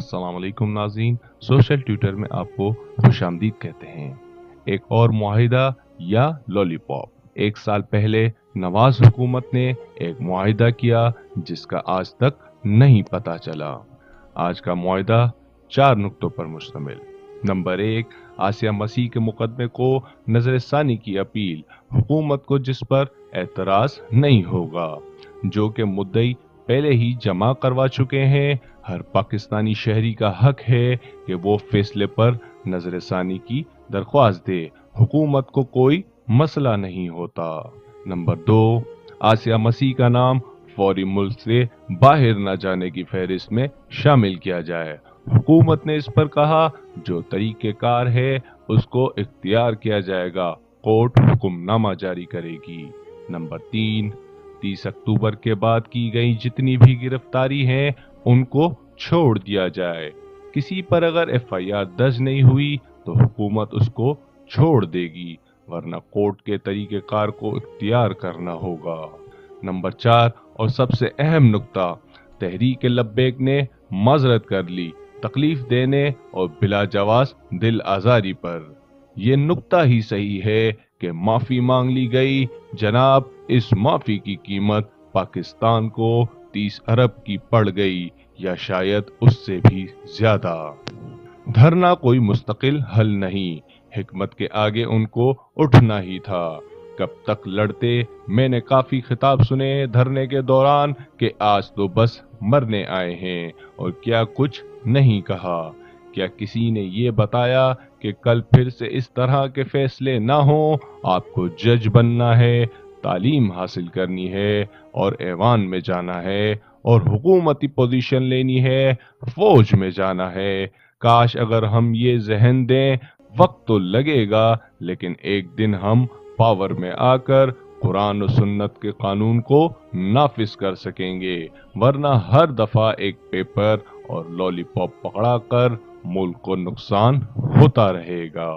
अस्सलाम वालेकुम नाज़रीन, सोशल ट्विटर में आपको खुश आमदीद कहते हैं। एक और मुआहिदा या लॉलीपॉप। एक साल पहले नवाज हुकूमत ने एक मुआहिदा किया जिसका आज तक नहीं पता चला। आज का मुआहिदा 4 नुक्तों पर मुश्तमिल। नंबर 1, आसिया मसीह के मुकदमे को नजरसानी की अपील, हुकूमत को जिस पर एतराज नहीं होगा, जो कि मुद्दई पहले ही जमा करवा चुके हैं। हर पाकिस्तानी शहरी का हक है कि वो फैसले पर नजरसानी की दरख्वास्त दे, हुकूमत को कोई मसला नहीं होता। नंबर 2, आसिया मसीह का नाम फौरी मुल्क से बाहर न जाने की फहरिस्त में शामिल किया जाए। हुकूमत ने इस पर कहा जो तरीक़ेकार है उसको इख्तियार किया जाएगा, कोर्ट हुक्मनामा जारी करेगी। नंबर 3, 30 अक्टूबर के बाद की गई जितनी भी गिरफ्तारी हैं उनको छोड़ दिया जाए। किसी पर अगर एफआईआर दर्ज नहीं हुई तो हुकूमत उसको छोड़ देगी, वरना कोर्ट के तरीक़ेकार को इख्तियार करना होगा। नंबर 4 और सबसे अहम नुक्ता, तहरीक लब्बैक ने माजरत कर ली तकलीफ देने और बिला जवाज दिल आजारी पर। ये नुक्ता ही सही है कि माफी मांग ली गई। जनाब, इस माफी की कीमत पाकिस्तान को 30 अरब की पड़ गई या शायद उससे भी ज्यादा। धरना कोई मुस्तकिल हल नहीं, हिकमत के आगे उनको उठना ही था। कब तक लड़ते? मैंने काफी खिताब सुने धरने के दौरान कि आज तो बस मरने आए हैं, और क्या कुछ नहीं कहा। क्या किसी ने ये बताया कि कल फिर से इस तरह के फैसले ना हो? आपको जज बनना है, तालीम हासिल करनी है और ऐवान में जाना है और हुकूमती पोजीशन लेनी है, फौज में जाना है। काश अगर हम ये जहन दें, वक्त तो लगेगा लेकिन एक दिन हम पावर में आकर कुरान और सुन्नत के कानून को नाफिज कर सकेंगे, वरना हर दफा एक पेपर और लॉलीपॉप पकड़ाकर मुल्क को नुकसान होता रहेगा।